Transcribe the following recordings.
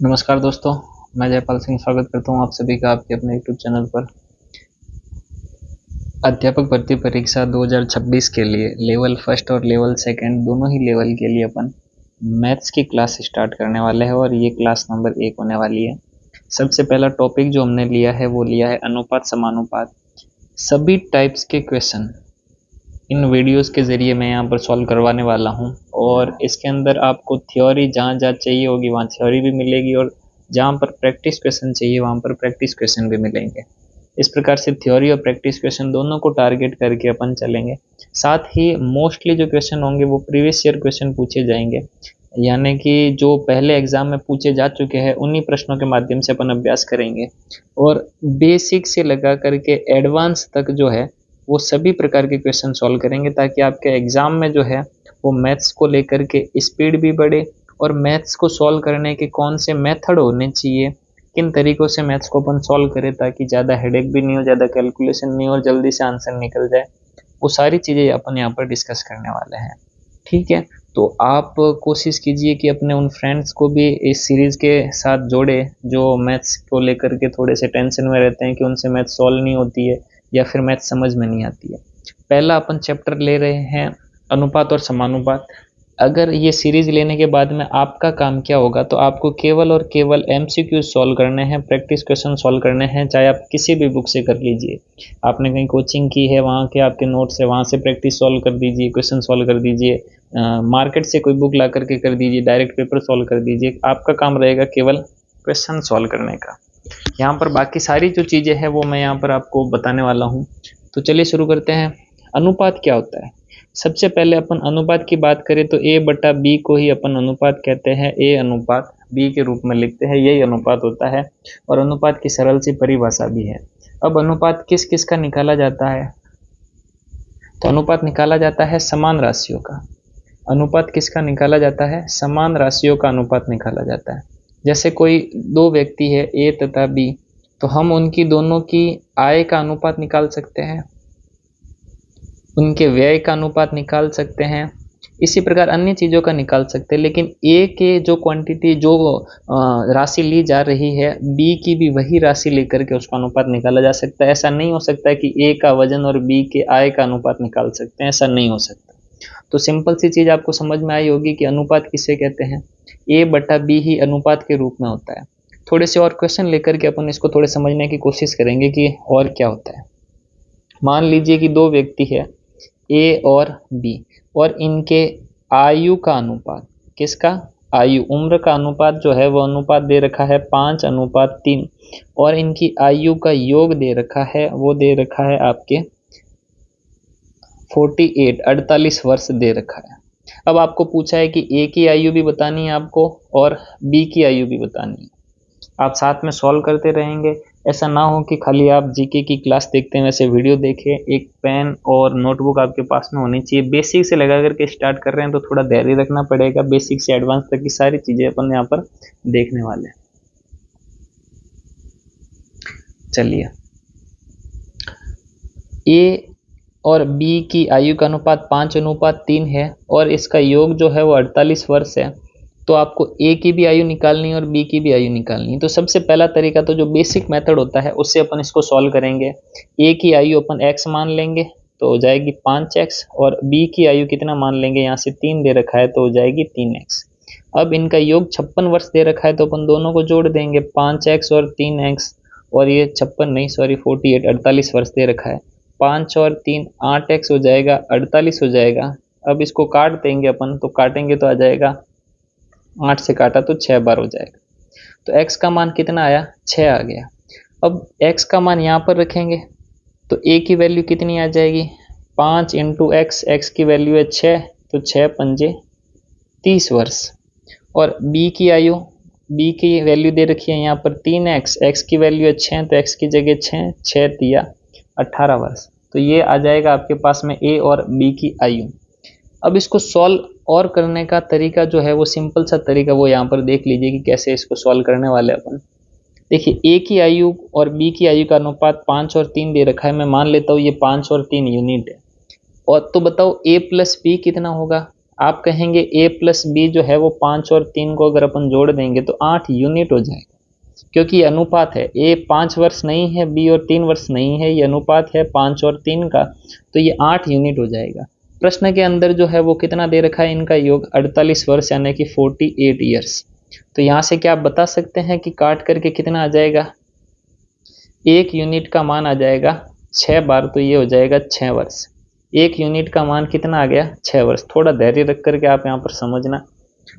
नमस्कार दोस्तों, मैं जयपाल सिंह स्वागत करता हूँ आप सभी का आपके अपने यूट्यूब चैनल पर। अध्यापक भर्ती परीक्षा 2026 के लिए लेवल फर्स्ट और लेवल सेकंड दोनों ही लेवल के लिए अपन मैथ्स की क्लास स्टार्ट करने वाले हैं और ये क्लास नंबर 1 होने वाली है। सबसे पहला टॉपिक जो हमने लिया है वो लिया है अनुपात समानुपात। सभी टाइप्स के क्वेश्चन इन वीडियोस के ज़रिए मैं यहाँ पर सॉल्व करवाने वाला हूँ और इसके अंदर आपको थ्योरी जहाँ जहाँ चाहिए होगी वहाँ थ्योरी भी मिलेगी और जहाँ पर प्रैक्टिस क्वेश्चन चाहिए वहाँ पर प्रैक्टिस क्वेश्चन भी मिलेंगे। इस प्रकार से थ्योरी और प्रैक्टिस क्वेश्चन दोनों को टारगेट करके अपन चलेंगे। साथ ही मोस्टली जो क्वेश्चन होंगे वो प्रीवियस ईयर क्वेश्चन पूछे जाएंगे, यानी कि जो पहले एग्जाम में पूछे जा चुके हैं उन्हीं प्रश्नों के माध्यम से अपन अभ्यास करेंगे और बेसिक से लगा करके एडवांस तक जो है वो सभी प्रकार के क्वेश्चन सॉल्व करेंगे, ताकि आपके एग्ज़ाम में जो है वो मैथ्स को लेकर के स्पीड भी बढ़े और मैथ्स को सॉल्व करने के कौन से मेथड होने चाहिए, किन तरीक़ों से मैथ्स को अपन सॉल्व करें ताकि ज़्यादा हेडेक भी नहीं हो, ज़्यादा कैलकुलेशन नहीं हो और जल्दी से आंसर निकल जाए, वो सारी चीज़ें अपन यहाँ पर डिस्कस करने वाले हैं। ठीक है, तो आप कोशिश कीजिए कि अपने उन फ्रेंड्स को भी इस सीरीज़ के साथ जोड़े जो मैथ्स को लेकर के थोड़े से टेंशन में रहते हैं कि उनसे मैथ्स सॉल्व नहीं होती है या फिर मैथ्स समझ में नहीं आती है। पहला अपन चैप्टर ले रहे हैं अनुपात और समानुपात। अगर ये सीरीज़ लेने के बाद में आपका काम क्या होगा, तो आपको केवल और केवल एमसीक्यूज सॉल्व करने हैं, प्रैक्टिस क्वेश्चन सॉल्व करने हैं, चाहे आप किसी भी बुक से कर लीजिए। आपने कहीं कोचिंग की है, वहाँ के आपके नोट्स है, वहाँ से प्रैक्टिस सॉल्व कर दीजिए, क्वेश्चन सॉल्व कर दीजिए, मार्केट से कोई बुक ला करके कर दीजिए, डायरेक्ट पेपर सॉल्व कर दीजिए। आपका काम रहेगा केवल क्वेश्चन सॉल्व करने का। यहाँ पर बाकी सारी जो चीज़ें हैं वो मैं यहाँ पर आपको बताने वाला हूँ। तो चलिए शुरू करते हैं। अनुपात क्या होता है? सबसे पहले अपन अनुपात की बात करें तो a बटा b को ही अपन अनुपात कहते हैं। a अनुपात b के रूप में लिखते हैं, यही अनुपात होता है और अनुपात की सरल सी परिभाषा भी है। अब अनुपात किस किस का निकाला जाता है? तो अनुपात निकाला जाता है समान राशियों का। अनुपात किसका निकाला जाता है? समान राशियों का अनुपात निकाला जाता है। जैसे कोई दो व्यक्ति है a तथा b, तो हम उनकी दोनों की आय का अनुपात निकाल सकते हैं, उनके व्यय का अनुपात निकाल सकते हैं, इसी प्रकार अन्य चीज़ों का निकाल सकते हैं। लेकिन ए के जो क्वांटिटी जो राशि ली जा रही है, बी की भी वही राशि लेकर के उसका अनुपात निकाला जा सकता है। ऐसा नहीं हो सकता है कि ए का वजन और बी के आय का अनुपात निकाल सकते हैं, ऐसा नहीं हो सकता। तो सिंपल सी चीज़ आपको समझ में आई होगी कि अनुपात किसे कहते हैं। ए बटा बी ही अनुपात के रूप में होता है। थोड़े से और क्वेश्चन लेकर के अपन इसको थोड़े समझने की कोशिश करेंगे कि और क्या होता है। मान लीजिए कि दो व्यक्ति है ए और बी और इनके आयु का अनुपात, किसका? आयु, उम्र का अनुपात जो है वो अनुपात दे रखा है 5:3 और इनकी आयु का योग दे रखा है, वो दे रखा है आपके 48 वर्ष दे रखा है। अब आपको पूछा है कि ए की आयु भी बतानी है आपको और बी की आयु भी बतानी है। आप साथ में सॉल्व करते रहेंगे। ऐसा ना हो कि खाली आप जीके की क्लास देखते हैं वैसे वीडियो देखें। एक पेन और नोटबुक आपके पास में होनी चाहिए। बेसिक से लगा करके स्टार्ट कर रहे हैं तो थोड़ा धैर्य रखना पड़ेगा। बेसिक से एडवांस तक की सारी चीज़ें अपन यहाँ पर देखने वाले हैं। चलिए, ए और बी की आयु का अनुपात 5:3 है और इसका योग जो है वो 48 वर्ष है। तो आपको ए की भी आयु निकालनी है और बी की भी आयु निकालनी है। तो सबसे पहला तरीका तो जो बेसिक मेथड होता है उससे अपन इसको सॉल्व करेंगे। ए की आयु अपन x मान लेंगे तो हो जाएगी 5x और बी की आयु कितना मान लेंगे, यहाँ से 3 दे रखा है तो हो जाएगी 3x। अब इनका योग 56 वर्ष दे रखा है तो अपन दोनों को जोड़ देंगे, 5x और 3x, और ये 56 नहीं सॉरी 48 वर्ष दे रखा है। 5 और 3 8x हो जाएगा, 48 हो जाएगा। अब इसको काट देंगे अपन, तो काटेंगे तो आ जाएगा 8 से काटा तो 6 बार हो जाएगा। तो x का मान कितना आया? 6 आ गया। अब x का मान यहाँ पर रखेंगे तो a की वैल्यू कितनी आ जाएगी? 5 इंटू x की वैल्यू है 6, तो 6 पंजे 30 वर्ष। और b की आयु, b की वैल्यू दे रखी है यहाँ पर 3x, x की वैल्यू है 6 तो x की जगह 6 तिया 18 वर्ष। तो ये आ जाएगा आपके पास में a और b की आयु। अब इसको सॉल्व और करने का तरीका जो है वो सिंपल सा तरीका वो यहाँ पर देख लीजिए कि कैसे इसको सॉल्व करने वाले अपन। देखिए, ए की आयु और बी की आयु का अनुपात 5 और 3 दे रखा है। मैं मान लेता हूँ ये 5 और 3 यूनिट है। और तो बताओ a प्लस बी कितना होगा? आप कहेंगे a प्लस बी जो है वो 5 और 3 को अगर अपन जोड़ देंगे तो 8 यूनिट हो जाएगा, क्योंकि ये अनुपात है। a 5 वर्ष नहीं है, b और 3 वर्ष नहीं है, ये अनुपात है 5 और 3 का, तो ये 8 यूनिट हो जाएगा। प्रश्न के अंदर जो है वो कितना दे रखा है, इनका योग 48 वर्ष यानी कि 48 ईयर्स। तो यहाँ से क्या आप बता सकते हैं कि काट करके कितना आ जाएगा, 1 यूनिट का मान आ जाएगा 6 बार, तो ये हो जाएगा 6 वर्ष। 1 यूनिट का मान कितना आ गया, 6 वर्ष। थोड़ा धैर्य रख करके आप यहाँ पर समझना।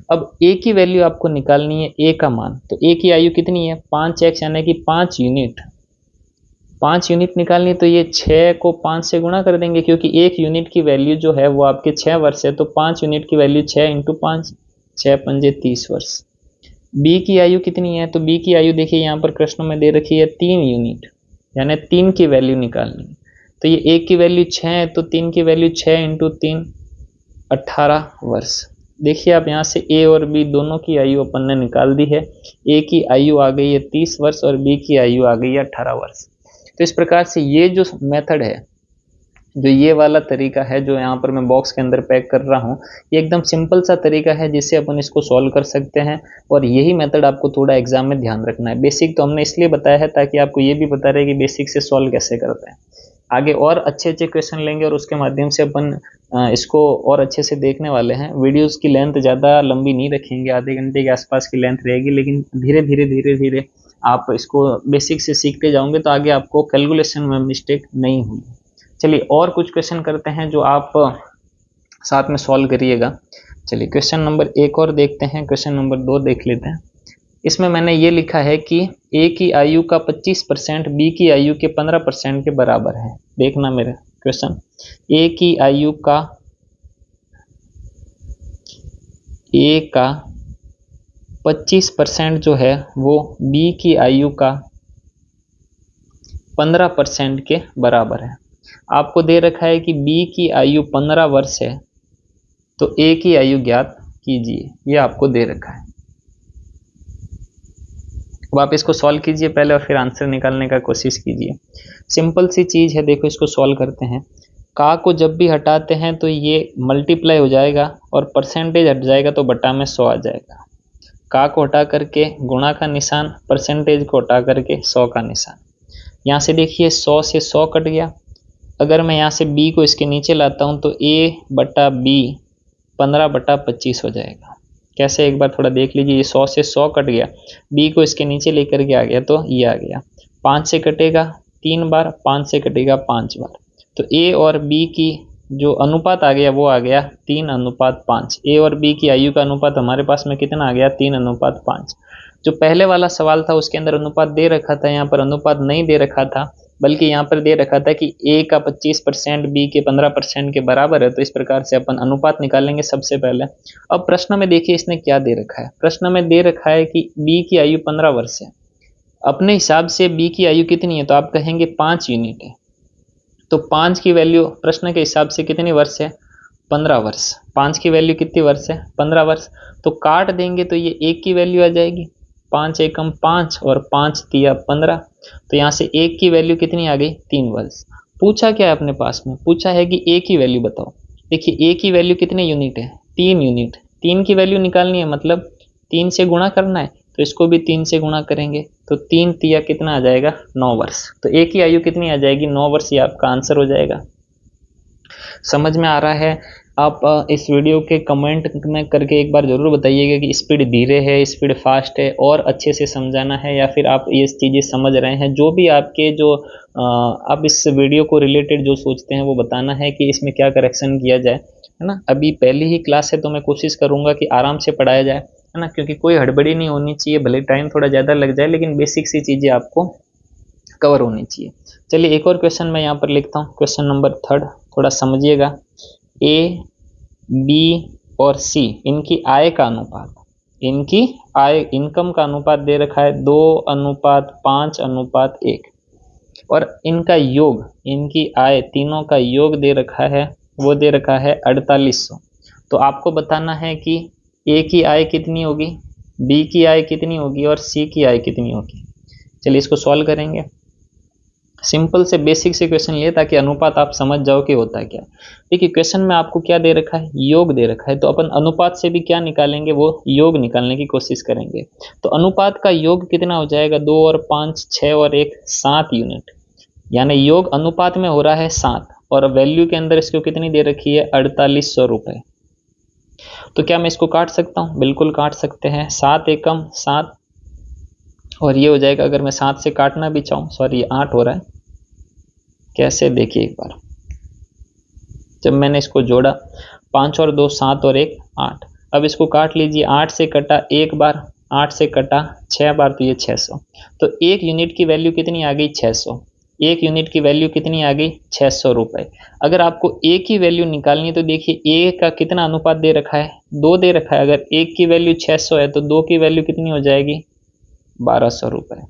अब a की वैल्यू आपको निकालनी है, a का मान। तो a की आयु कितनी है, 5x यानी कि 5 यूनिट। 5 यूनिट निकालनी है तो ये 6 को 5 से गुणा कर देंगे, क्योंकि 1 यूनिट की वैल्यू जो है वो आपके 6 वर्ष है, तो 5 यूनिट की वैल्यू 6 इंटू 5, 6 पंजे 30 वर्ष। b की आयु कितनी है, तो b की आयु देखिए यहाँ पर प्रश्न में दे रखी है 3 यूनिट, यानी 3 की वैल्यू निकालनी है। तो ये 1 की वैल्यू 6 है, तो 3 की वैल्यू 6 इंटू 3, 18 वर्ष। देखिए आप यहाँ से a और b दोनों की आयु अपन ने निकाल दी है। a की आयु आ गई है 30 वर्ष और b की आयु आ गई है 18 वर्ष। तो इस प्रकार से ये जो मेथड है, जो ये वाला तरीका है जो यहाँ पर मैं बॉक्स के अंदर पैक कर रहा हूँ, ये एकदम सिंपल सा तरीका है जिससे अपन इसको सॉल्व कर सकते हैं। और यही मेथड आपको थोड़ा एग्जाम में ध्यान रखना है। बेसिक तो हमने इसलिए बताया है ताकि आपको ये भी पता रहे कि बेसिक से सॉल्व कैसे करते हैं। आगे और अच्छे अच्छे क्वेश्चन लेंगे और उसके माध्यम से अपन इसको और अच्छे से देखने वाले हैं। वीडियोस की लेंथ ज़्यादा लंबी नहीं रखेंगे, आधे घंटे के आसपास की लेंथ रहेगी, लेकिन धीरे धीरे धीरे धीरे आप इसको बेसिक से सीखते जाओगे तो आगे आपको कैलकुलेशन में मिस्टेक नहीं होगी। चलिए और कुछ क्वेश्चन करते हैं जो आप साथ में सॉल्व करिएगा। चलिए क्वेश्चन नंबर 1 और देखते हैं, क्वेश्चन नंबर 2 देख लेते हैं। इसमें मैंने ये लिखा है कि a की आयु का 25% b की आयु के 15% के बराबर है। देखना मेरा क्वेश्चन, a की आयु का a का 25% जो है वो b की आयु का 15% के बराबर है। आपको दे रखा है कि b की आयु 15 वर्ष है, तो a की आयु ज्ञात कीजिए, ये आपको दे रखा है। अब आप इसको सॉल्व कीजिए पहले और फिर आंसर निकालने का कोशिश कीजिए। सिंपल सी चीज़ है, देखो इसको सॉल्व करते हैं। का को जब भी हटाते हैं तो ये मल्टीप्लाई हो जाएगा और परसेंटेज हट जाएगा तो बटा में 100 आ जाएगा। का को हटा करके गुणा का निशान, परसेंटेज को हटा करके 100 का निशान। यहाँ से देखिए 100 से 100 कट गया। अगर मैं यहाँ से b को इसके नीचे लाता हूँ तो a बटा b 15/25 हो जाएगा। कैसे, एक बार थोड़ा देख लीजिए। ये 100 से 100 कट गया, b को इसके नीचे लेकर के आ गया तो ये आ गया। 5 से कटेगा 3 बार, 5 से कटेगा 5 बार, तो a और b की जो अनुपात आ गया वो आ गया 3:5। a और b की आयु का अनुपात हमारे पास में कितना आ गया, 3:5। जो पहले वाला सवाल था उसके अंदर अनुपात दे रखा था, यहाँ पर अनुपात नहीं दे रखा था, बल्कि यहाँ पर दे रखा था कि a का 25% b के 15% के बराबर है। तो इस प्रकार से अपन अनुपात निकालेंगे सबसे पहले। अब प्रश्न में देखिए इसने क्या दे रखा है। प्रश्न में दे रखा है कि b की आयु 15 वर्ष है। अपने हिसाब से b की आयु कितनी है, तो आप कहेंगे 5 यूनिट है। तो 5 की वैल्यू प्रश्न के हिसाब से कितनी वर्ष है, 15 वर्ष। 5 की वैल्यू कितनी वर्ष है, 15 वर्ष। तो काट देंगे तो ये 1 की वैल्यू आ जाएगी, 5 एकम 5 और 5 तिया 15। तो यहाँ से 1 की वैल्यू कितनी आ गई, 3 वर्ष। पूछा क्या है अपने पास में, पूछा है कि a की वैल्यू बताओ। देखिए a की वैल्यू कितने यूनिट है, 3 यूनिट। 3 की वैल्यू निकालनी है, मतलब 3 से गुणा करना है, तो इसको भी 3 से गुणा करेंगे तो 3 तिया कितना आ जाएगा, 9 वर्ष। तो a की आयु कितनी आ जाएगी, 9 वर्ष। ये आपका आंसर हो जाएगा। समझ में आ रहा है? आप इस वीडियो के कमेंट में करके एक बार ज़रूर बताइएगा कि स्पीड धीरे है, स्पीड फास्ट है, और अच्छे से समझाना है, या फिर आप ये चीज़ें समझ रहे हैं। जो भी आपके जो आप इस वीडियो को रिलेटेड जो सोचते हैं वो बताना है कि इसमें क्या करेक्शन किया जाए, है ना। अभी पहली ही क्लास है तो मैं कोशिश करूँगा कि आराम से पढ़ाया जाए, है ना, क्योंकि कोई हड़बड़ी नहीं होनी चाहिए। भले टाइम थोड़ा ज़्यादा लग जाए, लेकिन बेसिक सी चीज़ें आपको कवर होनी चाहिए। चलिए एक और क्वेश्चन मैं यहाँ पर लिखता हूँ, क्वेश्चन नंबर 3, थोड़ा समझिएगा। a, b और c इनकी आय का अनुपात, इनकी आय इनकम का अनुपात दे रखा है 2:5:1, और इनका योग, इनकी आय तीनों का योग दे रखा है, वो दे रखा है 4800। तो आपको बताना है कि a की आय कितनी होगी, b की आय कितनी होगी और c की आय कितनी होगी। चलिए इसको सॉल्व करेंगे। सिंपल से बेसिक से क्वेश्चन लिए ताकि अनुपात आप समझ जाओ कि होता है क्या। देखिए क्वेश्चन में आपको क्या दे रखा है, योग दे रखा है, तो अपन अनुपात से भी क्या निकालेंगे, वो योग निकालने की कोशिश करेंगे। तो अनुपात का योग कितना हो जाएगा, 2 और 5 6 और 1 7 यूनिट, यानी योग अनुपात में हो रहा है 7, और वैल्यू के अंदर इसको कितनी दे रखी है, 4800 रुपये। तो क्या मैं इसको काट सकता हूँ, बिल्कुल काट सकते हैं, 7 एकम 7, और ये हो जाएगा, अगर मैं 7 से काटना भी चाहूँ, सॉरी ये 8 हो रहा है, कैसे देखिए एक बार, जब मैंने इसको जोड़ा 5 और 2 7 और 1 8, अब इसको काट लीजिए, 8 से कटा एक बार, 8 से कटा 6 बार, तो ये 600। तो एक यूनिट की वैल्यू कितनी आ गई, 600। एक यूनिट की वैल्यू कितनी आ गई, 600 रुपये। अगर आपको ए की वैल्यू निकालनी है तो देखिए ए का कितना अनुपात दे रखा है, 2 दे रखा है। अगर एक की वैल्यू 600 है तो 2 की वैल्यू कितनी हो जाएगी, 1200 रुपये।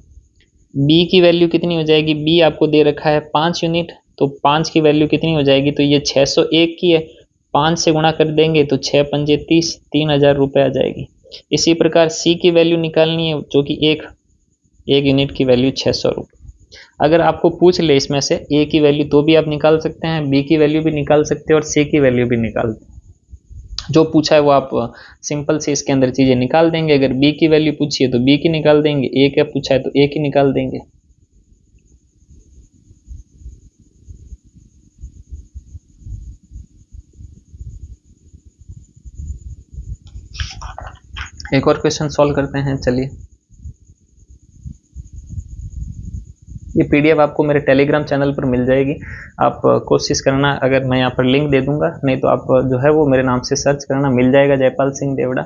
बी की वैल्यू कितनी हो जाएगी, बी आपको दे रखा है 5 यूनिट, तो 5 की वैल्यू कितनी हो जाएगी, तो ये 601 की है, 5 से गुणा कर देंगे तो 6 पंजे 30, 3000 रुपये आ जाएगी। इसी प्रकार सी की वैल्यू निकालनी है, जो कि एक यूनिट की वैल्यू 600 रुपये। अगर आपको पूछ ले इसमें से ए की वैल्यू तो भी आप निकाल सकते हैं, बी की वैल्यू भी निकाल सकते हैं और सी की वैल्यू भी निकाल सकते हैं। जो पूछा है वो आप सिंपल से इसके अंदर चीज़ें निकाल देंगे। अगर बी की वैल्यू पूछी है तो बी की निकाल देंगे, ए क्या पूछा है तो ए की निकाल देंगे। एक और क्वेश्चन सॉल्व करते हैं, चलिए। ये पीडीएफ आपको मेरे टेलीग्राम चैनल पर मिल जाएगी, आप कोशिश करना, अगर मैं यहाँ पर लिंक दे दूंगा, नहीं तो आप जो है वो मेरे नाम से सर्च करना, मिल जाएगा जयपाल सिंह देवड़ा,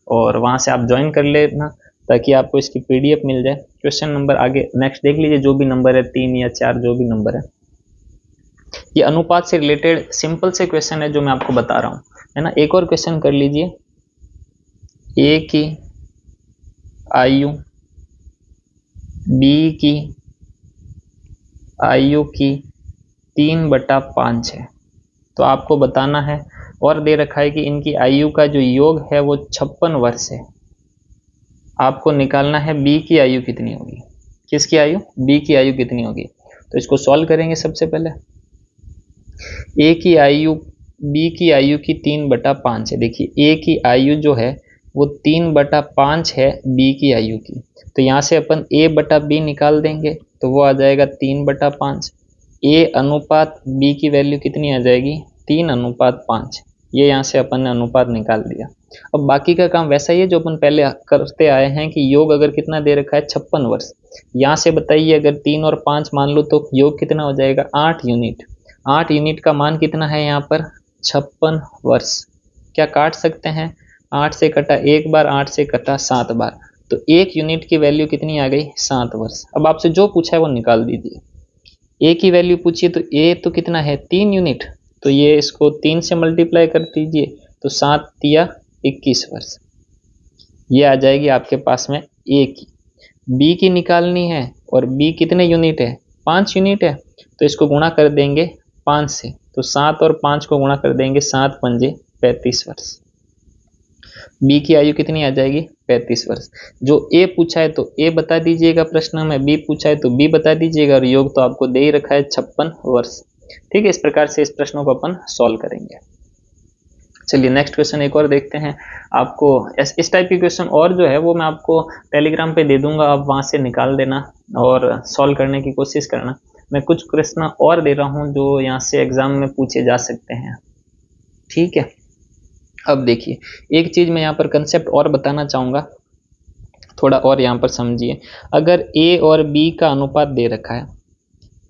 और वहाँ से आप ज्वाइन कर लेना ताकि आपको इसकी पीडीएफ मिल जाए। क्वेश्चन नंबर आगे नेक्स्ट देख लीजिए, जो भी नंबर है 3 या 4 जो भी नंबर है, ये अनुपात से रिलेटेड सिंपल से क्वेश्चन है जो मैं आपको बता रहा हूँ, है ना। एक और क्वेश्चन कर लीजिए, ए की आयु बी की आयु की 3/5 है, तो आपको बताना है, और दे रखा है कि इनकी आयु का जो योग है वो 56 वर्ष है। आपको निकालना है बी की आयु कितनी होगी, किसकी आयु, बी की आयु कितनी होगी। तो इसको सॉल्व करेंगे। सबसे पहले ए की आयु बी की आयु की 3/5 है। देखिए ए की आयु जो है वो 3/5 है बी की आयु की, तो यहाँ से अपन a बटा बी निकाल देंगे, तो वो आ जाएगा 3/5। ए अनुपात बी की वैल्यू कितनी आ जाएगी, 3/5। ये यहाँ से अपन ने अनुपात निकाल दिया। अब बाकी का काम वैसा ही है जो अपन पहले करते आए हैं कि योग अगर कितना दे रखा है, 56 वर्ष, यहाँ से बताइए अगर 3 और 5 मान लो तो योग कितना हो जाएगा, 8 यूनिट। 8 यूनिट का मान कितना है यहाँ पर, 56 वर्ष। क्या काट सकते हैं, 8 से कटा एक बार, 8 से कटा 7 बार, तो 1 यूनिट की वैल्यू कितनी आ गई, 7 वर्ष। अब आपसे जो पूछा है वो निकाल दीजिए। ए की वैल्यू पूछिए तो ए तो कितना है, 3 यूनिट, तो ये इसको 3 से मल्टीप्लाई कर दीजिए, तो 7 तिया 21 वर्ष। ये आ जाएगी आपके पास में ए की। बी की निकालनी है, और बी कितने यूनिट है, 5 यूनिट है, तो इसको गुणा कर देंगे 5 से, तो 7 और 5 को गुणा कर देंगे, 7 पंजे 35 वर्ष। बी की आयु कितनी आ जाएगी, 35 वर्ष। जो ए पूछा है तो ए बता दीजिएगा प्रश्न में, बी पूछा है तो बी बता दीजिएगा, और योग तो आपको दे ही रखा है 56 वर्ष। ठीक है, इस प्रकार से इस प्रश्नों को अपन सॉल्व करेंगे। चलिए नेक्स्ट क्वेश्चन एक और देखते हैं। आपको इस टाइप की क्वेश्चन और जो है वो मैं आपको टेलीग्राम पे दे दूंगा, आप वहां से निकाल देना और सॉल्व करने की कोशिश करना। मैं कुछ प्रश्न और दे रहा हूं जो यहाँ से एग्जाम में पूछे जा सकते हैं। ठीक है, अब देखिए एक चीज मैं यहाँ पर कंसेप्ट और बताना चाहूंगा, थोड़ा और यहाँ पर समझिए। अगर ए और बी का अनुपात दे रखा है,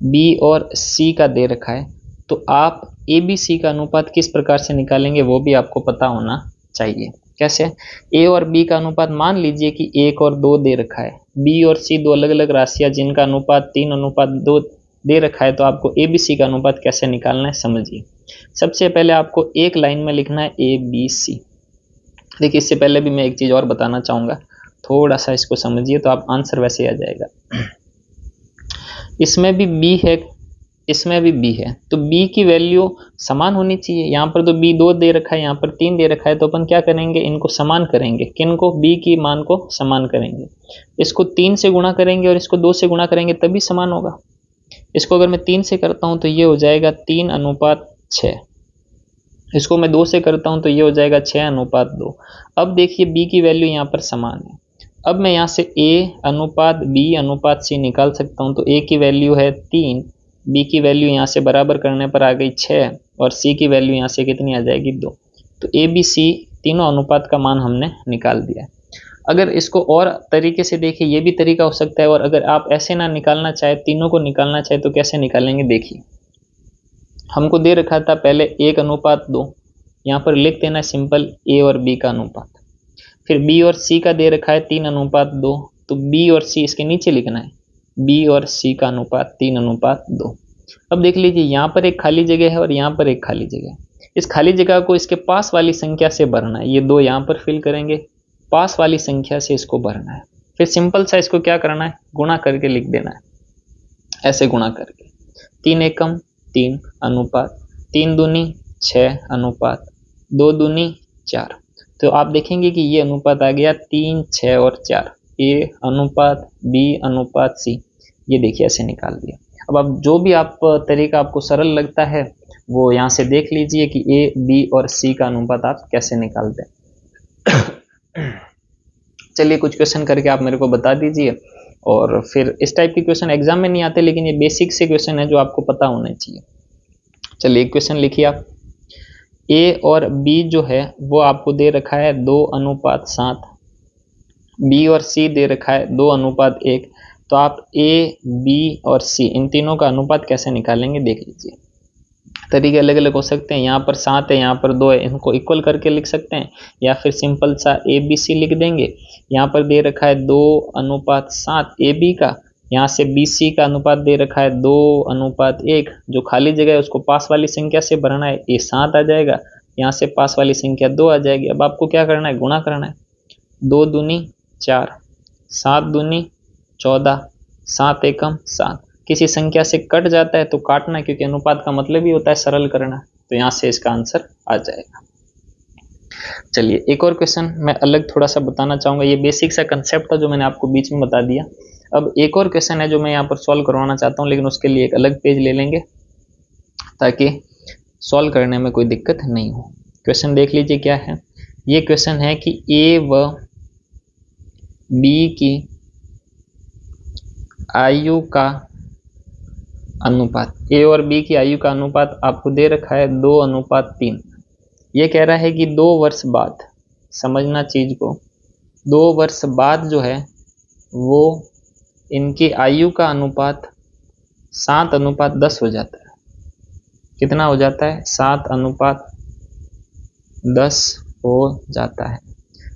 बी और सी का दे रखा है, तो आप ए बी सी का अनुपात किस प्रकार से निकालेंगे वो भी आपको पता होना चाहिए। कैसे, ए और बी का अनुपात, मान लीजिए कि 1 और 2 दे रखा है, बी और सी दो अलग अलग राशियां जिनका अनुपात 3/2 दे रखा है, तो आपको ए बी सी का अनुपात कैसे निकालना है समझिए। सबसे पहले आपको एक लाइन में लिखना है ए बी सी। देखिए इससे पहले भी मैं एक चीज़ और बताना चाहूँगा, थोड़ा सा इसको समझिए तो आप आंसर वैसे ही आ जाएगा। इसमें भी बी है, इसमें भी बी है, तो बी की वैल्यू समान होनी चाहिए। यहाँ पर तो बी 2 दे रखा है, यहाँ पर 3 दे रखा है, तो अपन क्या करेंगे, इनको समान करेंगे। किन को, बी की मान को समान करेंगे। इसको 3 से गुणा करेंगे और इसको 2 से गुणा करेंगे तभी समान होगा। इसको अगर मैं 3 से करता हूँ तो ये हो जाएगा 3:6। इसको मैं 2 से करता हूँ तो ये हो जाएगा 6:2। अब देखिए b की वैल्यू यहाँ पर समान है। अब मैं यहाँ से a:b:c निकाल सकता हूँ। तो a की वैल्यू है 3, b की वैल्यू यहाँ से बराबर करने पर आ गई 6 और c की वैल्यू यहाँ से कितनी आ जाएगी 2। तो a b c तीनों अनुपात का मान हमने निकाल दिया। अगर इसको और तरीके से देखिए, ये भी तरीका हो सकता है। और अगर आप ऐसे ना निकालना चाहे, तीनों को निकालना चाहे, तो कैसे निकालेंगे देखिए। हमको दे रखा था पहले 1:2, यहाँ पर लिख देना सिंपल a और b का अनुपात। फिर b और c का दे रखा है 3:2, तो b और c इसके नीचे लिखना है, b और c का अनुपात 3:2। अब देख लीजिए, यहाँ पर एक खाली जगह है और यहाँ पर एक खाली जगह है। इस खाली जगह को इसके पास वाली संख्या से भरना है। ये 2 यहाँ पर फिल करेंगे, पास वाली संख्या से इसको भरना है। फिर सिंपल सा इसको क्या करना है, गुणा करके लिख देना है, ऐसे गुणा करके। 3 एकम 3 अनुपात 3 दूनी 6 अनुपात 2 दूनी 4। तो आप देखेंगे कि ये अनुपात आ गया 3, 6 और 4, a अनुपात b अनुपात c। ये देखिए ऐसे निकाल दिया। अब आप जो भी आप तरीका आपको सरल लगता है वो यहाँ से देख लीजिए कि a, b और c का अनुपात आप कैसे निकालते हैं। चलिए कुछ क्वेश्चन करके आप मेरे को बता दीजिए। और फिर इस टाइप के क्वेश्चन एग्जाम में नहीं आते, लेकिन ये बेसिक से क्वेश्चन है जो आपको पता होने चाहिए। चलिए एक क्वेश्चन लिखिए आप। a और b जो है वो आपको दे रखा है 2:7, b और c दे रखा है 2:1। तो आप a, b और c इन तीनों का अनुपात कैसे निकालेंगे देख लीजिए। तरीके अलग अलग हो सकते हैं। यहाँ पर 7 है, यहाँ पर 2 है, इनको इक्वल करके लिख सकते हैं, या फिर सिंपल सा ए बी सी लिख देंगे। यहाँ पर दे रखा है 2:7 ए बी का, यहाँ से बी सी का अनुपात दे रखा है 2:1। जो खाली जगह है उसको पास वाली संख्या से भरना है, ये 7 आ जाएगा, यहाँ से पास वाली संख्या 2 आ जाएगी। अब आपको क्या करना है, गुणा करना है। 2 दूनी 4, 7 दूनी 14, 7 एकम 7। किसी संख्या से कट जाता है तो काटना, क्योंकि अनुपात का मतलब ही होता है सरल करना। तो यहाँ से इसका आंसर आ जाएगा। चलिए एक और क्वेश्चन मैं अलग थोड़ा सा बताना चाहूँगा। ये बेसिक सा कंसेप्ट था जो मैंने आपको बीच में बता दिया। अब एक और क्वेश्चन है जो मैं यहाँ पर सॉल्व करवाना चाहता हूँ, लेकिन उसके लिए एक अलग पेज ले लेंगे ताकि सॉल्व करने में कोई दिक्कत नहीं हो। क्वेश्चन देख लीजिए क्या है। ये क्वेश्चन है कि ए व बी की आयु का अनुपात, ए और बी की आयु का अनुपात आपको दे रखा है 2:3। ये कह रहा है कि 2 वर्ष बाद, समझना चीज को, 2 वर्ष बाद जो है वो इनकी आयु का अनुपात 7:10 हो जाता है। कितना हो जाता है, 7:10 हो जाता है।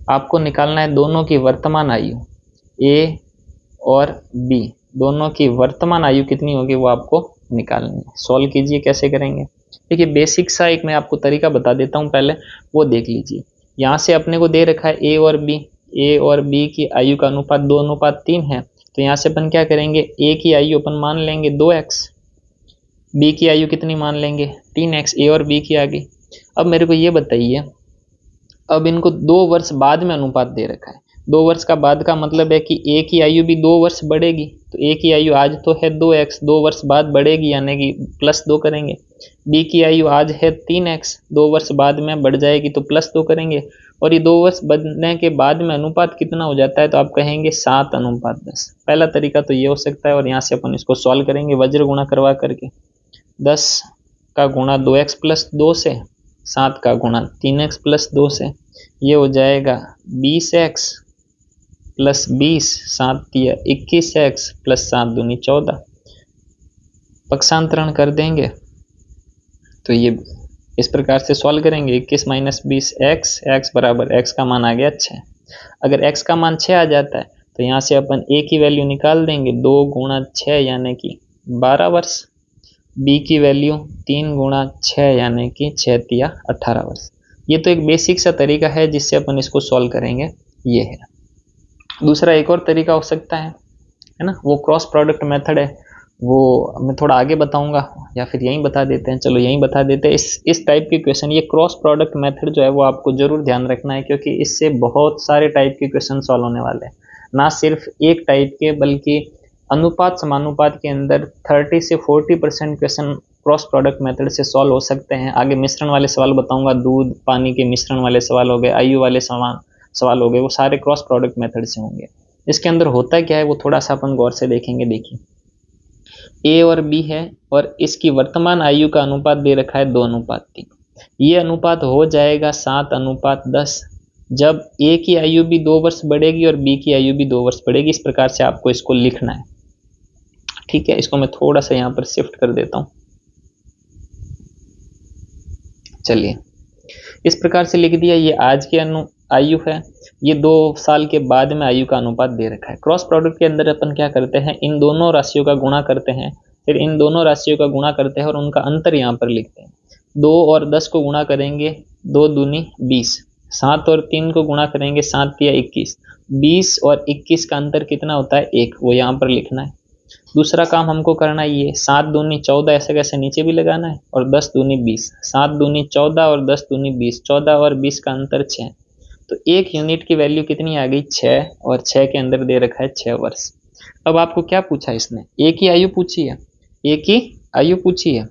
आपको निकालना है दोनों की वर्तमान आयु, ए और बी दोनों की वर्तमान आयु कितनी होगी वो आपको निकालनी है। सॉल्व कीजिए, कैसे करेंगे देखिए। बेसिक सा एक मैं आपको तरीका बता देता हूँ, पहले वो देख लीजिए। यहाँ से अपने को दे रखा है ए और बी की आयु का अनुपात 2:3 है। तो यहाँ से अपन क्या करेंगे, ए की आयु अपन मान लेंगे 2x, बी की आयु कितनी मान लेंगे 3x, ए और बी की आ गई। अब मेरे को ये बताइए, अब इनको 2 वर्ष बाद में अनुपात दे रखा है। 2 वर्ष का बाद का मतलब है कि ए की आयु भी 2 वर्ष बढ़ेगी। तो ए की आयु आज तो है 2x, 2 वर्ष बाद बढ़ेगी, यानी कि +2 करेंगे। बी की आयु आज है 3x, 2 वर्ष बाद में बढ़ जाएगी तो +2 करेंगे। और ये 2 वर्ष बढ़ने के बाद में अनुपात कितना हो जाता है, तो आप कहेंगे 7:10। पहला तरीका तो ये हो सकता है। और यहाँ से अपन इसको सॉल्व करेंगे वज्र गुणा करवा करके। 10 का गुणा 2x + 2 से, 7 का गुणा 3x + 2 से, ये हो जाएगा 20x + 20, 7 × 21x + 7 दूनी 14। पक्षांतरण कर देंगे तो ये इस प्रकार से सॉल्व करेंगे। 21 - 20 x बराबर x का मान आ गया 6। अगर x का मान 6 आ जाता है तो यहाँ से अपन a की वैल्यू निकाल देंगे, 2 × 6 यानी कि 12 वर्ष। b की वैल्यू 3 × 6 यानी कि 6 × 18 वर्ष। ये तो एक बेसिक सा तरीका है जिससे अपन इसको सॉल्व करेंगे, ये है। दूसरा एक और तरीका हो सकता है ना, वो क्रॉस प्रोडक्ट मेथड है, वो मैं थोड़ा आगे बताऊंगा, या फिर यहीं बता देते हैं। चलो यहीं बता देते हैं। इस टाइप के क्वेश्चन, ये क्रॉस प्रोडक्ट मेथड जो है वो आपको जरूर ध्यान रखना है, क्योंकि इससे बहुत सारे टाइप के क्वेश्चन सॉल्व होने वाले हैं। ना सिर्फ एक टाइप के, बल्कि अनुपात समानुपात के अंदर 30 से 40% क्वेश्चन क्रॉस प्रोडक्ट मेथड से सॉल्व हो सकते हैं। आगे मिश्रण वाले सवाल बताऊंगा, दूध पानी के मिश्रण वाले सवाल हो गए, आयु वाले सवाल हो गए, वो सारे क्रॉस प्रोडक्ट मेथड से होंगे। इसके अंदर होता क्या है वो थोड़ा सा अपन गौर से देखेंगे। देखिए, ए और बी है और इसकी वर्तमान आयु का अनुपात दे रखा है 2:3। ये अनुपात हो जाएगा 7:10 जब ए की आयु भी 2 वर्ष बढ़ेगी और बी की आयु भी 2 वर्ष बढ़ेगी। इस प्रकार से आपको इसको लिखना है। ठीक है, इसको मैं थोड़ा सा यहाँ पर शिफ्ट कर देता हूँ। चलिए, इस प्रकार से लिख दिया। ये आज की आयु है, ये 2 साल के बाद में आयु का अनुपात दे रखा है। क्रॉस प्रोडक्ट के अंदर अपन क्या करते हैं, इन दोनों राशियों का गुणा करते हैं, फिर इन दोनों राशियों का गुणा करते हैं और उनका अंतर यहाँ पर लिखते हैं। 2 और 10 को गुणा करेंगे, 2 दूनी 20। 7 और 3 को गुणा करेंगे, 7 या 21। 20 और 21 का अंतर कितना होता है, 1, वो यहाँ पर लिखना है। दूसरा काम हमको करना है, ये 7 दूनी 14 ऐसे कैसे नीचे भी लगाना है, और 10 दूनी 20। 7 दूनी 14 और 10 दूनी 20। 14 और 20 का अंतर 6। तो 1 यूनिट की वैल्यू कितनी आ गई, 6, और 6 के अंदर दे रखा है 6 वर्ष। अब आपको क्या पूछा इसने, एक ही आयु पूछी है, एक ही आयु पूछी है।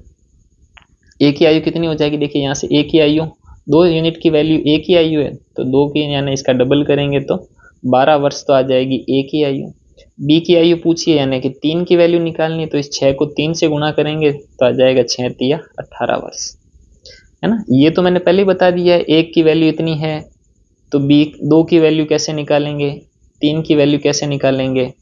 एक ही आयु कितनी हो जाएगी, देखिए यहाँ से एक ही आयु, 2 यूनिट की वैल्यू एक ही आयु है, तो 2 की यानी इसका डबल करेंगे तो 12 वर्ष तो आ जाएगी एक ही आयु। बी की आयु पूछिए यानी कि 3 की वैल्यू निकालनी है, तो इस 6 को 3 से गुणा करेंगे तो आ जाएगा 6 तिया 18 वर्ष, है ना। ये तो मैंने पहले ही बता दिया है, 1 की वैल्यू इतनी है तो बी 2 की वैल्यू कैसे निकालेंगे, 3 की वैल्यू कैसे निकालेंगे।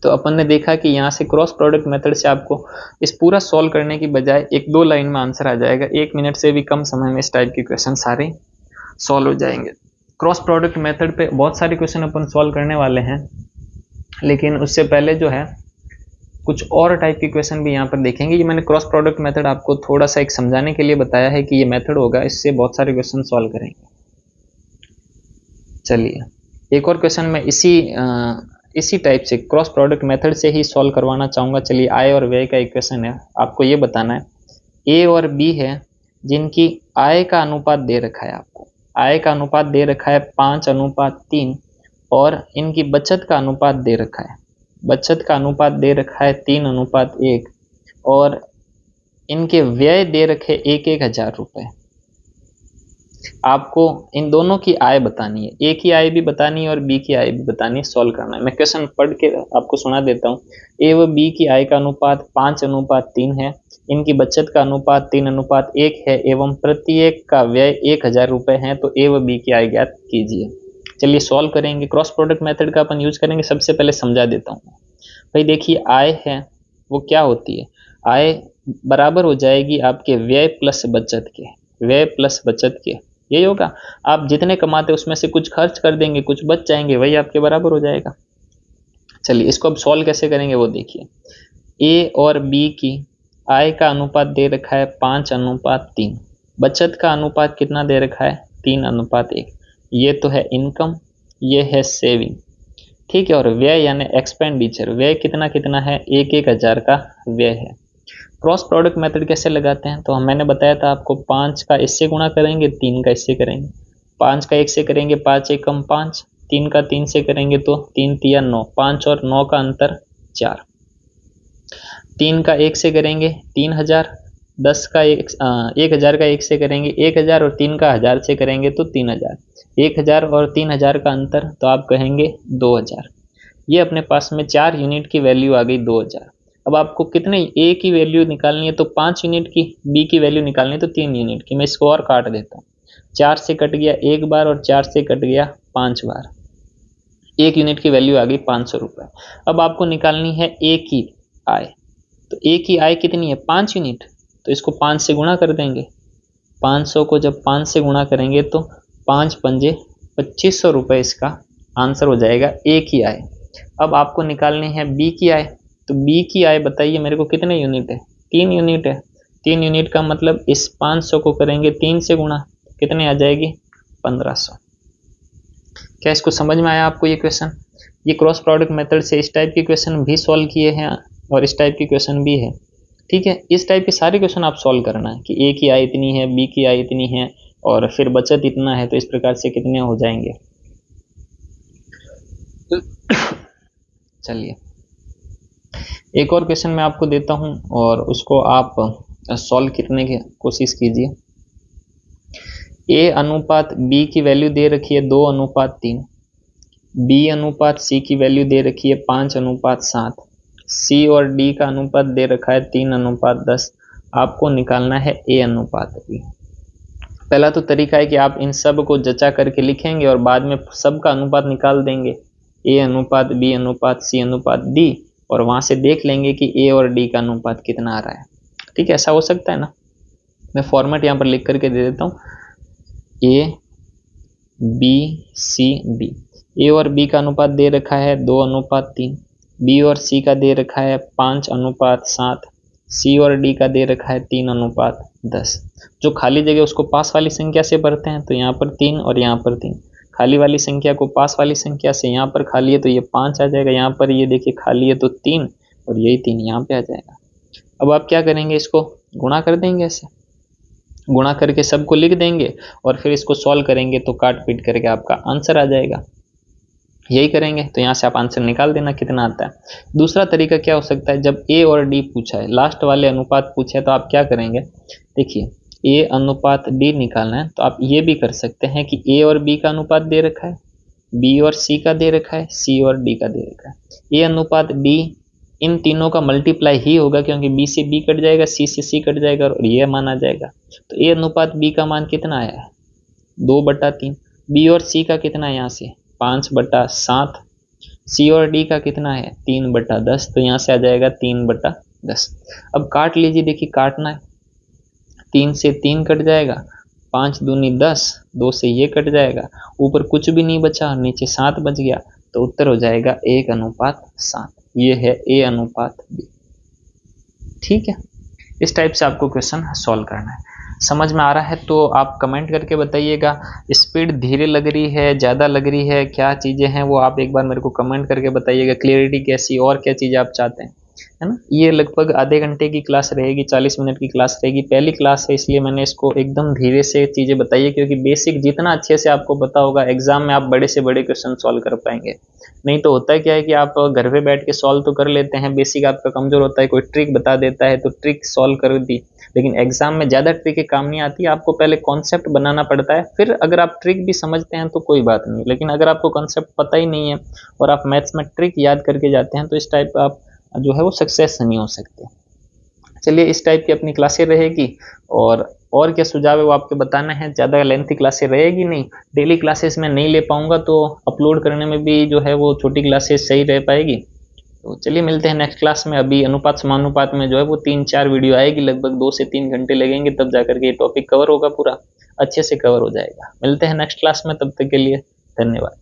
तो अपन ने देखा कि यहाँ से क्रॉस प्रोडक्ट मेथड से आपको इस पूरा सॉल्व करने की बजाय 1-2 लाइन में आंसर आ जाएगा। 1 मिनट से भी कम समय में इस टाइप के क्वेश्चन सारे सॉल्व हो जाएंगे। क्रॉस प्रोडक्ट मेथड पे बहुत सारे क्वेश्चन अपन सॉल्व करने वाले हैं, लेकिन उससे पहले जो है कुछ और टाइप के क्वेश्चन भी यहाँ पर देखेंगे। ये मैंने क्रॉस प्रोडक्ट मेथड आपको थोड़ा सा एक समझाने के लिए बताया है कि ये मेथड होगा, इससे बहुत सारे क्वेश्चन सॉल्व करेंगे। चलिए, एक और क्वेश्चन मैं इसी टाइप से क्रॉस प्रोडक्ट मेथड से ही सॉल्व करवाना चाहूँगा। चलिए, आय और व्यय का एक क्वेश्चन है, आपको ये बताना है ए और बी है जिनकी आय का अनुपात दे रखा है। आपको आय का अनुपात दे रखा है 5:3 और इनकी बचत का अनुपात दे रखा है, बचत का अनुपात दे रखा है 3:1 और इनके व्यय दे रखे 1,000 रुपये। आपको इन दोनों की आय बतानी है, ए की आय भी बतानी है और बी की आय भी बतानी है, सॉल्व करना है। मैं क्वेश्चन पढ़ के आपको सुना देता हूँ। ए व बी की आय का अनुपात 5:3 है, इनकी बचत का अनुपात 3:1 है एवं प्रत्येक का व्यय 1,000 रुपये है, तो ए व बी की आय ज्ञात कीजिए। चलिए सॉल्व करेंगे। क्रॉस प्रोडक्ट मेथड का अपन यूज करेंगे। सबसे पहले समझा देता हूँ भाई। देखिए, आय है वो क्या होती है, आय बराबर हो जाएगी आपके व्यय प्लस बचत के, व्यय प्लस बचत के, यही होगा। आप जितने कमाते उसमें से कुछ खर्च कर देंगे, कुछ बच जाएंगे, वही आपके बराबर हो जाएगा। चलिए, इसको अब सॉल्व कैसे करेंगे वो देखिए। ए और बी की आय का अनुपात दे रखा है 5:3, बचत का अनुपात कितना दे रखा है 3:1। ये तो है इनकम, ये है सेविंग, ठीक है। और व्यय यानी एक्सपेंडिचर, व्यय कितना कितना है 1,000 का व्यय है। क्रॉस प्रोडक्ट मेथड कैसे लगाते हैं, तो मैंने बताया था आपको, 5 का इससे गुणा करेंगे, 3 का इससे करेंगे, 5 का 1 से करेंगे 5 एकम 5, 3 का 3 से करेंगे तो 3 तिया 9, 5 और 9 का अंतर 4, 3 का 1 से करेंगे 3,000, 10 का 1,000 का 1 से करेंगे 1,000 और 3 का 1,000 से करेंगे तो 3,000, 1,000 और 3,000 का अंतर तो आप कहेंगे 2,000। ये अपने पास में 4 यूनिट की वैल्यू आ गई 2,000। अब आपको कितने ए की वैल्यू निकालनी है तो 5 यूनिट की, बी की वैल्यू निकालनी है तो 3 यूनिट की। मैं इसको और काट देता हूँ, 4 से कट गया 1 बार और 4 से कट गया 5 बार, 1 यूनिट की वैल्यू आ गई 500 रुपये। अब आपको निकालनी है ए की आय, तो ए की आय कितनी है 5 यूनिट, तो इसको 5 से गुणा कर देंगे। 500 को जब 5 से गुणा करेंगे तो 5 पंजे 2500 रुपये इसका आंसर हो जाएगा ए की आय। अब आपको निकालनी है बी की आय, तो बी की आय बताइए मेरे को कितने यूनिट है, 3 यूनिट है। 3 यूनिट का मतलब इस 500 को करेंगे 3 से गुणा, कितने आ जाएगी 1500। क्या इसको समझ में आया आपको ये क्वेश्चन। ये क्रॉस प्रोडक्ट मेथड से इस टाइप के क्वेश्चन भी सॉल्व किए हैं और इस टाइप के क्वेश्चन भी है, ठीक है। इस टाइप के सारे क्वेश्चन आप सॉल्व करना है कि ए की आय इतनी है, बी की आय इतनी है और फिर बचत इतना है, तो इस प्रकार से कितने हो जाएंगे। चलिए, एक और क्वेश्चन मैं आपको देता हूं और उसको आप सॉल्व करने की कोशिश कीजिए। ए अनुपात बी की वैल्यू दे रखी है 2:3, बी अनुपात सी की वैल्यू दे रखी है 5:7, सी और डी का अनुपात दे रखा है 3:10। आपको निकालना है ए अनुपात बी। पहला तो तरीका है कि आप इन सब को जचा करके लिखेंगे और बाद में सबका अनुपात निकाल देंगे, ए अनुपात बी अनुपात सी अनुपात डी, और वहां से देख लेंगे कि ए और डी का अनुपात कितना आ रहा है। ठीक है, ऐसा हो सकता है ना। मैं फॉर्मेट यहाँ पर लिख करके दे देता हूँ, ए बी सी डी। ए और बी का अनुपात दे रखा है 2:3, बी और सी का दे रखा है 5:7, सी और डी का दे रखा है 3:10। जो खाली जगह उसको पास वाली संख्या से भरते हैं, तो यहाँ पर 3 और यहाँ पर 3। खाली वाली संख्या को पास वाली संख्या से, यहाँ पर खाली है तो ये 5 आ जाएगा, यहाँ पर ये देखिए खाली है तो 3, और यही 3 यहाँ पे आ जाएगा। अब आप क्या करेंगे, इसको गुणा कर देंगे, ऐसे गुणा करके सबको लिख देंगे और फिर इसको सॉल्व करेंगे तो काट पीट करके आपका आंसर आ जाएगा। यही करेंगे तो यहाँ से आप आंसर निकाल देना कितना आता है। दूसरा तरीका क्या हो सकता है, जब ए और डी पूछा है, लास्ट वाले अनुपात पूछे, तो आप क्या करेंगे, देखिए ए अनुपात डी निकालना है तो आप ये भी कर सकते हैं कि ए और बी का अनुपात दे रखा है, बी और सी का दे रखा है, सी और डी का दे रखा है। ए अनुपात डी इन तीनों का मल्टीप्लाई ही होगा, क्योंकि बी से बी कट जाएगा, सी से सी कट जाएगा और ये मान आ जाएगा। तो ए अनुपात बी का मान कितना आया है, 2/3। बी और सी का कितना है, यहाँ से 5/7। सी और डी का कितना है, 3/10। तो यहाँ से आ जाएगा 3/10। अब काट लीजिए, देखिए काटना है, 3 से 3 कट जाएगा, 5 दूनी 10, 2 से ये कट जाएगा, ऊपर कुछ भी नहीं बचा, नीचे 7 बच गया, तो उत्तर हो जाएगा 1:7। ये है ए अनुपात बी। ठीक है, इस टाइप से आपको क्वेश्चन सॉल्व करना है। समझ में आ रहा है तो आप कमेंट करके बताइएगा। स्पीड धीरे लग रही है, ज़्यादा लग रही है, क्या चीज़ें हैं वो आप एक बार मेरे को कमेंट करके बताइएगा। क्लियरिटी कैसी, और क्या चीज़ें आप चाहते हैं, है ना। ये लगभग आधे घंटे की क्लास रहेगी, 40 मिनट की क्लास रहेगी। पहली क्लास है इसलिए मैंने इसको एकदम धीरे से चीज़ें बताई है, क्योंकि बेसिक जितना अच्छे से आपको पता होगा, एग्जाम में आप बड़े से बड़े क्वेश्चन सॉल्व कर पाएंगे। नहीं तो होता है क्या है कि आप घर पे बैठ के सॉल्व तो कर लेते हैं, बेसिक आपका कमजोर होता है, कोई ट्रिक बता देता है तो ट्रिक सॉल्व कर दी, लेकिन एग्जाम में ज़्यादा ट्रिक काम नहीं आती। आपको पहले कॉन्सेप्ट बनाना पड़ता है, फिर अगर आप ट्रिक भी समझते हैं तो कोई बात नहीं, लेकिन अगर आपको कॉन्सेप्ट पता ही नहीं है और आप मैथ्स में ट्रिक याद करके जाते हैं तो इस टाइप आप जो है वो सक्सेस नहीं हो सकते। चलिए, इस टाइप की अपनी क्लासें रहेगी, और क्या सुझाव है वो आपके बताना है। ज़्यादा लेंथी क्लासें रहेगी नहीं, डेली क्लासेस में नहीं ले पाऊंगा तो अपलोड करने में भी जो है वो छोटी क्लासेस सही रह पाएगी। तो चलिए मिलते हैं नेक्स्ट क्लास में। अभी अनुपात समानुपात में जो है वो 3-4 वीडियो आएगी, लगभग 2 से 3 घंटे लगेंगे, तब जाकर के ये टॉपिक कवर होगा, पूरा अच्छे से कवर हो जाएगा। मिलते हैं नेक्स्ट क्लास में, तब तक के लिए धन्यवाद।